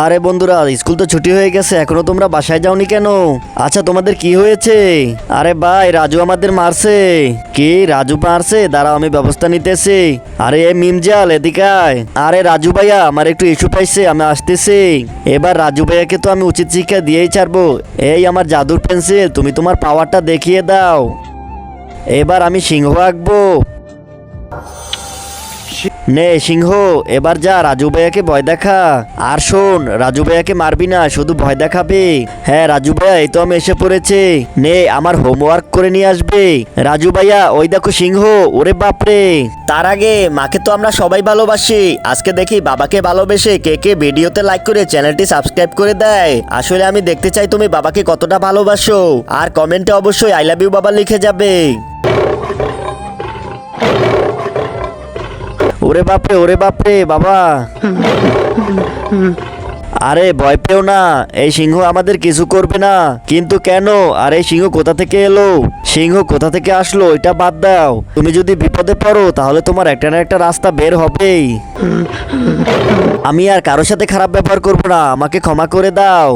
আরে বন্ধুরা, স্কুল তো ছুটি হয়ে গেছে, এখনো তোমরা বাসায় যাওনি কেন? আচ্ছা, তোমাদের কি হয়েছে? আরে ভাই, রাজু আমাদের মারছে। কি, রাজু মারছে? দাঁড়াও, আমি ব্যবস্থা নিতেছি। আরে এ মিমজাল, এদিকে আয়। আরে রাজু ভাইয়া, আমার একটু ইস্যু পাইছে, আমি আসতেছি। এবার রাজু ভাইয়াকে তো আমি উচিত শিক্ষা দিয়েই ছাড়বো। এই আমার জাদুর পেন্সিল, তুমি তোমার পাওয়ারটা দেখিয়ে দাও। এবার আমি সিংহ আঁকবো। নে সিংহ, এবার যা রাজু ভাইয়াকে ভয় দেখা। আর শোন, রাজু ভাইয়াকে মারবি না, শুধু ভয় দেখাবি। হ্যাঁ রাজু ভাইয়া, এই তো আমি এসে পড়েছি। নে, আমার হোমওয়ার্ক করে নিয়ে আসবে। রাজু ভাইয়া, ওই দেখো সিংহ। ওরে বাপরে। তার আগে মাকে তো আমরা সবাই ভালোবাসি, আজকে দেখি বাবাকে ভালোবেসে কে কে ভিডিওতে লাইক করে চ্যানেলটি সাবস্ক্রাইব করে দেয়। আসলে আমি দেখতে চাই তুমি বাবাকে কতটা ভালোবাসো। আর কমেন্টে অবশ্যই আই লাভ ইউ বাবা লিখে যাবে। ওরে বাপরে, ওরে বাপরে বাবা। আরে ভয় পেও না, এই সিংহ আমাদের কিছু করবে না। কিন্তু কেন? আরে সিংহ কোথা থেকে এলো? সিংহ কোথা থেকে আসলো এটা বাদ দাও। তুমি যদি বিপদে পড়ো তাহলে তোমার একটা না একটা রাস্তা বের হবেই। আমি আর কারোর সাথে খারাপ ব্যবহার করবো না, আমাকে ক্ষমা করে দাও।